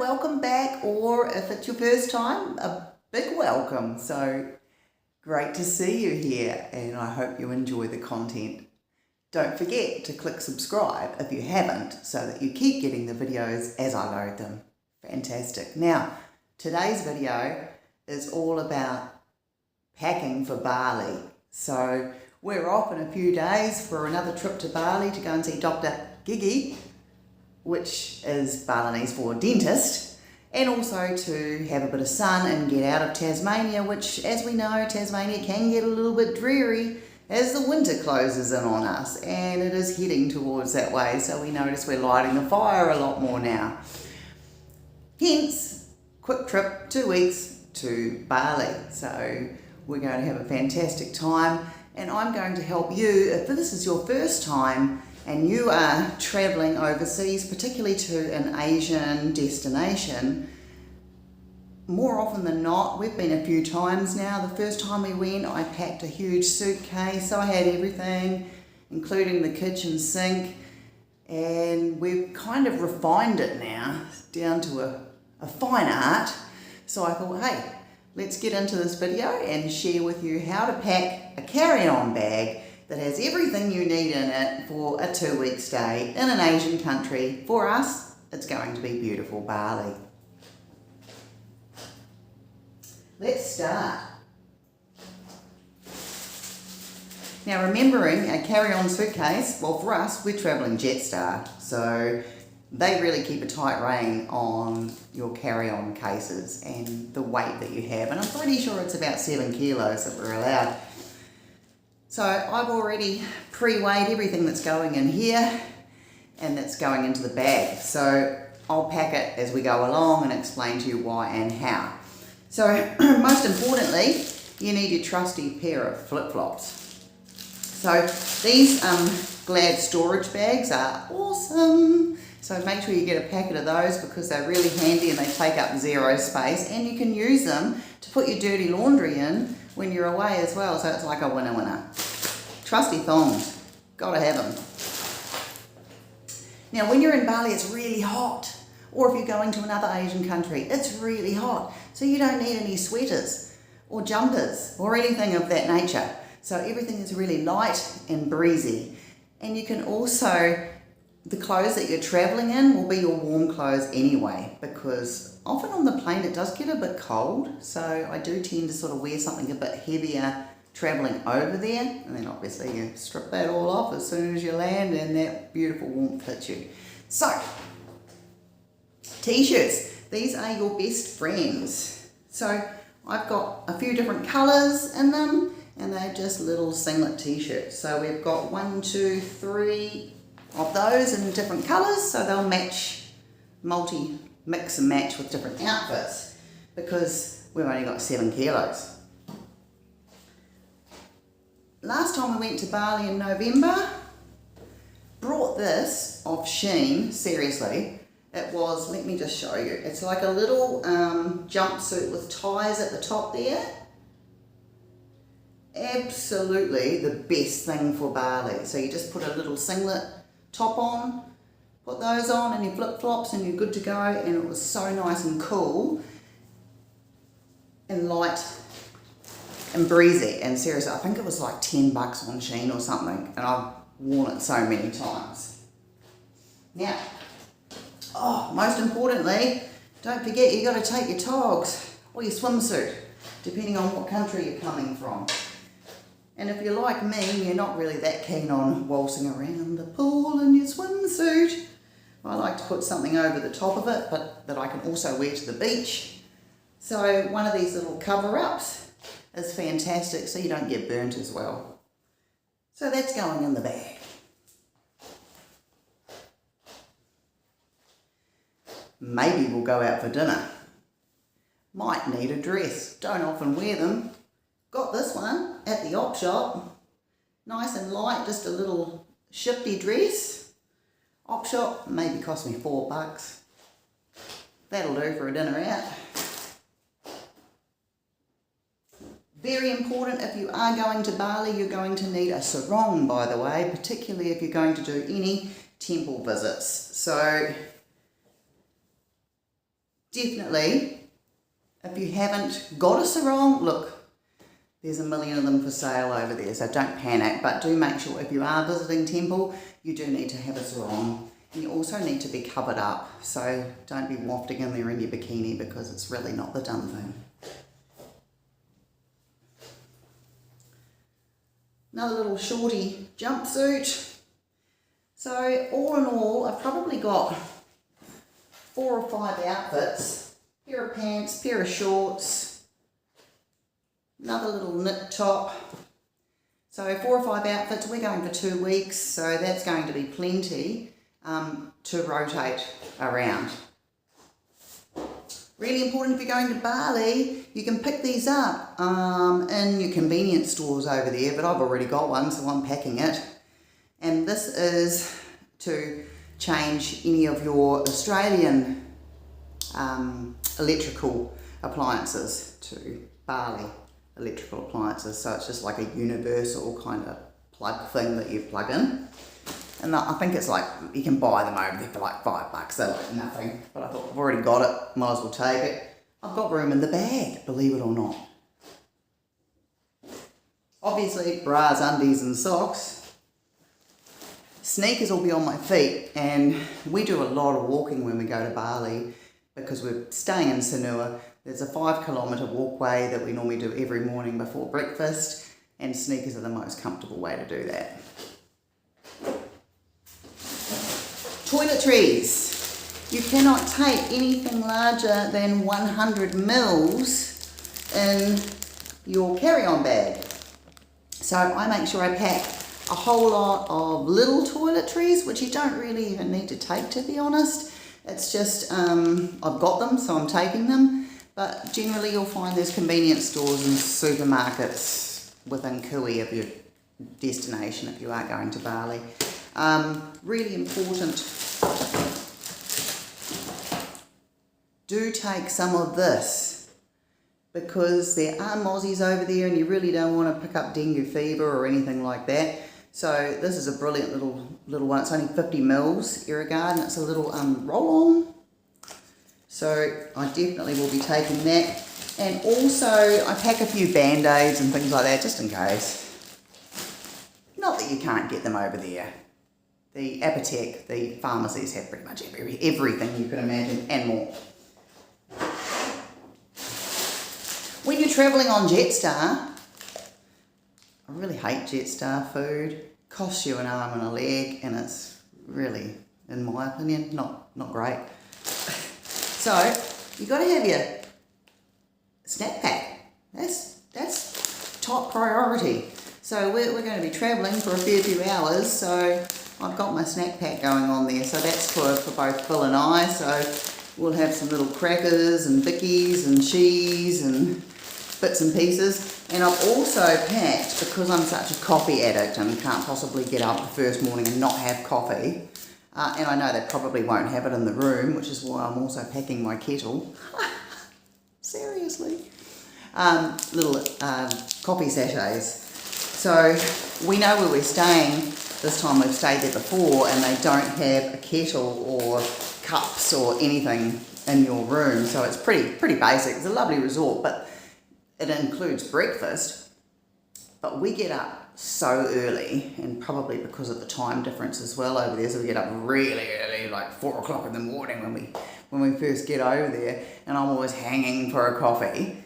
welcome back, or if it's your first time, a big welcome. So great to see you here, and I hope you enjoy the content. Don't forget to click subscribe if you haven't, so that you keep getting the videos as I load them. Fantastic. Now, today's video is all about packing for Bali. So we're off in a few days for another trip to Bali to go and see Dr. Gigi, which is Balinese for dentist, and also to have a bit of sun and get out of Tasmania, which, as we know, Tasmania can get a little bit dreary as the winter closes in on us, and it is heading towards that way, so we notice we're lighting the fire a lot more now. Hence, quick trip, 2 weeks to Bali. So we're going to have a fantastic time, and I'm going to help you, if this is your first time and you are travelling overseas, particularly to an Asian destination. More often than not, we've been a few times now. The first time we went, I packed a huge suitcase. I had everything, including the kitchen sink, and we've kind of refined it now down to a fine art. So I thought, hey, let's get into this video and share with you how to pack a carry-on bag that has everything you need in it for a 2-week stay in an Asian country. For us, it's going to be beautiful Bali. Let's start. Now, remembering a carry-on suitcase, well, for us, we're traveling Jetstar, so they really keep a tight rein on your carry-on cases and the weight that you have, and I'm pretty sure it's about 7 kilos that we're allowed. So I've already pre-weighed everything that's going in here and that's going into the bag. So I'll pack it as we go along and explain to you why and how. So most importantly, you need your trusty pair of flip-flops. So these Glad storage bags are awesome. So make sure you get a packet of those because they're really handy and they take up zero space, and you can use them to put your dirty laundry in when you're away as well, so it's like a winner-winner. Trusty thongs, gotta have them. Now when you're in Bali, it's really hot, or if you're going to another Asian country, it's really hot, so you don't need any sweaters or jumpers or anything of that nature. So everything is really light and breezy, and you can also, the clothes that you're traveling in will be your warm clothes anyway, because often on the plane it does get a bit cold, so I do tend to sort of wear something a bit heavier traveling over there, and then obviously you strip that all off as soon as you land and that beautiful warmth hits you. So, t-shirts, these are your best friends. So I've got a few different colours in them, and they're just little singlet t-shirts. So we've got 1, 2, 3 of those in different colours, so they'll match, mix and match with different outfits, because we've only got 7 kilos. Last time we went to Bali in November, brought this off Shein, seriously. It was, let me just show you, it's like a little jumpsuit with ties at the top there. Absolutely the best thing for Bali. So you just put a little singlet top on, put those on and your flip-flops and you're good to go, and it was so nice and cool and light and breezy, and seriously I think it was like 10 bucks on Shein or something, and I've worn it so many times. Now, most importantly, don't forget you got to take your togs or your swimsuit, depending on what country you're coming from. And if you're like me, you're not really that keen on waltzing around the pool in your swimsuit. I like to put something over the top of it, but that I can also wear to the beach. So one of these little cover-ups is fantastic, so you don't get burnt as well. So that's going in the bag. Maybe we'll go out for dinner. Might need a dress, don't often wear them. Got this one at the op shop, nice and light, just a little shifty dress. Op shop maybe cost me $4. That'll do for a dinner out. Very important, if you are going to Bali, you're going to need a sarong, by the way, particularly if you're going to do any temple visits. So definitely, if you haven't got a sarong, look, there's a million of them for sale over there, so don't panic, but do make sure if you are visiting temple, you do need to have a sarong. And you also need to be covered up, so don't be wafting in there in your bikini because it's really not the done thing. Another little shorty jumpsuit. So all in all, I've probably got 4 or 5 outfits. Pair of pants, pair of shorts, another little knit top. So 4 or 5 outfits. We're going for 2 weeks, so that's going to be plenty to rotate around. Really important if you're going to Bali, you can pick these up in your convenience stores over there, but I've already got one, so I'm packing it. And this is to change any of your Australian electrical appliances to Bali electrical appliances. So it's just like a universal kind of plug thing that you plug in. And I think it's like, you can buy them over there for like $5, they're like nothing. But I thought, I've already got it, might as well take it. I've got room in the bag, believe it or not. Obviously, bras, undies and socks. Sneakers will be on my feet, and we do a lot of walking when we go to Bali because we're staying in Sanur. There's a 5-kilometre walkway that we normally do every morning before breakfast, and sneakers are the most comfortable way to do that. Toiletries. You cannot take anything larger than 100 mils in your carry-on bag. So I make sure I pack a whole lot of little toiletries, which you don't really even need to take, to be honest. It's just, I've got them, so I'm taking them. But generally you'll find there's convenience stores and supermarkets within Kui of your destination if you are going to Bali. Really important, do take some of this because there are mozzies over there and you really don't want to pick up dengue fever or anything like that. So this is a brilliant little one. It's only 50 mils, Irrigard, and it's a little roll-on. So I definitely will be taking that. And also I pack a few band-aids and things like that just in case. Not that you can't get them over there. The apothec, the pharmacies have pretty much everything you can imagine and more. When you're travelling on Jetstar, I really hate Jetstar food. Costs you an arm and a leg, and it's really, in my opinion, not great. So you got to have your snack pack. That's top priority. So we're going to be travelling for a fair few hours, so I've got my snack pack going on there. So that's for both Phil and I. So we'll have some little crackers and bickies and cheese and bits and pieces. And I've also packed, because I'm such a coffee addict and can't possibly get up the first morning and not have coffee, and I know they probably won't have it in the room, which is why I'm also packing my kettle. Seriously. Little coffee sachets. So we know where we're staying. This time we've stayed there before and they don't have a kettle or cups or anything in your room. So it's pretty basic. It's a lovely resort, but it includes breakfast. But we get up so early, and probably because of the time difference as well over there, so we get up really early, like 4 o'clock in the morning when we first get over there, and I'm always hanging for a coffee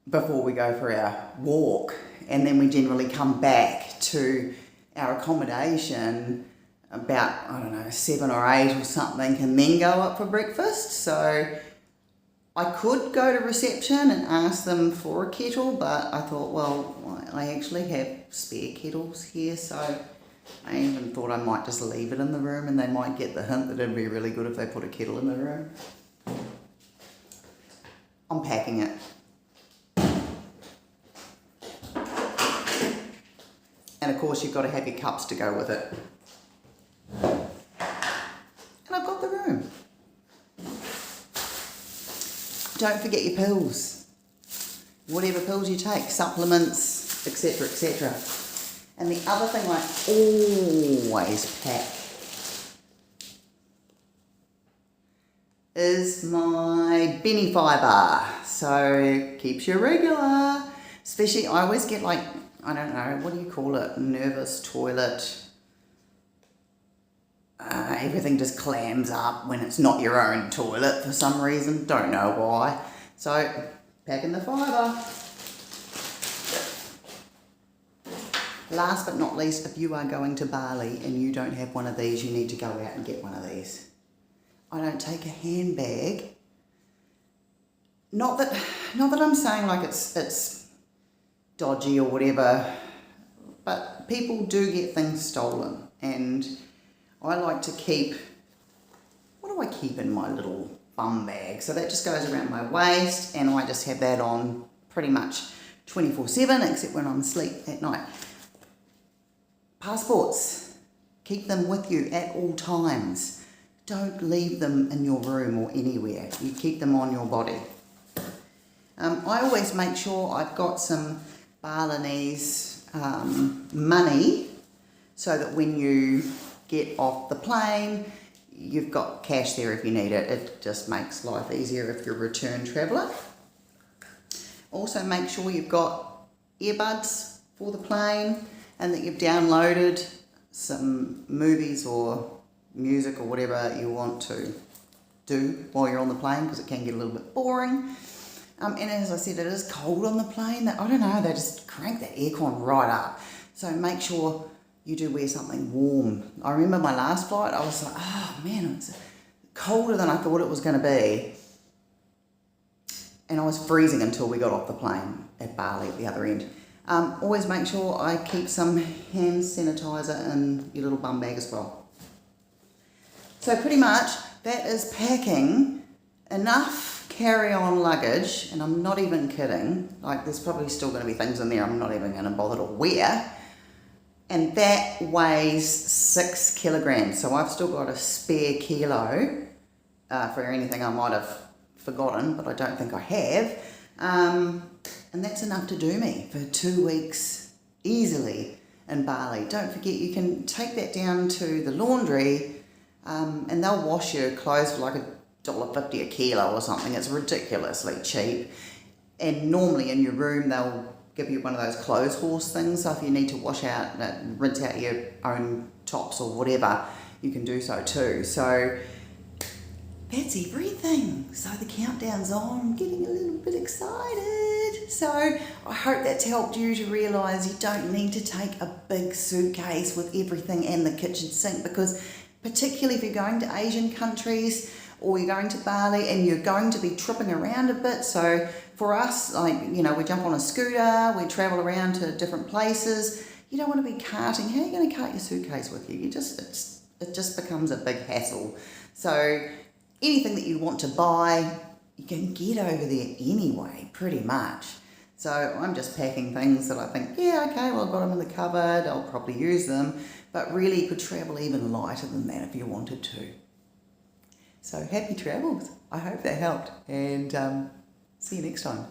before we go for our walk, and then we generally come back to our accommodation about, I don't know, 7 or 8 or something, and then go up for breakfast. So I could go to reception and ask them for a kettle, but I thought, well, I actually have spare kettles here, so I even thought I might just leave it in the room and they might get the hint that it'd be really good if they put a kettle in the room. I'm packing it. And of course you've got to have your cups to go with it. And I've got the room. Don't forget your pills. Whatever pills you take, supplements, etc., etc. And the other thing I always pack is my Benny fibre. So keeps you regular. Especially, I always get like, I don't know, what do you call it? Nervous toilet. Everything just clams up when it's not your own toilet for some reason. Don't know why. So, pack in the fibre. Last but not least, if you are going to Bali and you don't have one of these, you need to go out and get one of these. I don't take a handbag. Not that I'm saying like it's dodgy or whatever, but people do get things stolen, and I like to keep, what do I keep in my little bum bag? So that just goes around my waist, and I just have that on pretty much 24/7, except when I'm asleep at night. Passports, keep them with you at all times. Don't leave them in your room or anywhere. You keep them on your body. I always make sure I've got some Balinese money, so that when you get off the plane, you've got cash there if you need it. It just makes life easier if you're a return traveller. Also make sure you've got earbuds for the plane, and that you've downloaded some movies or music or whatever you want to do while you're on the plane, because it can get a little bit boring. And as I said, it is cold on the plane. I don't know, they just crank that aircon right up. So make sure you do wear something warm. I remember my last flight, I was like, oh man, it's colder than I thought it was going to be. And I was freezing until we got off the plane at Bali at the other end. Always make sure I keep some hand sanitizer in your little bum bag as well. So pretty much that is packing enough carry-on luggage, and I'm not even kidding, like there's probably still going to be things in there I'm not even going to bother to wear, and that weighs 6 kilograms. So I've still got a spare kilo for anything I might have forgotten, but I don't think I have. And that's enough to do me for 2 weeks easily in Bali. Don't forget, you can take that down to the laundry, and they'll wash your clothes for like $1.50 a kilo or something. It's ridiculously cheap. And normally in your room they'll give you one of those clothes horse things, so if you need to wash out, rinse out your own tops or whatever, you can do so too. So that's everything. So the countdown's on. I'm getting a little bit excited. So I hope that's helped you to realise you don't need to take a big suitcase with everything and the kitchen sink, because particularly if you're going to Asian countries or you're going to Bali and you're going to be tripping around a bit. So for us, like, you know, we jump on a scooter, we travel around to different places. You don't want to be carting. How are you going to cart your suitcase with you? It just becomes a big hassle. So anything that you want to buy, you can get over there anyway, pretty much. So I'm just packing things that I think, yeah, okay, well, I've got them in the cupboard, I'll probably use them, but really you could travel even lighter than that if you wanted to. So happy travels. I hope that helped, and see you next time.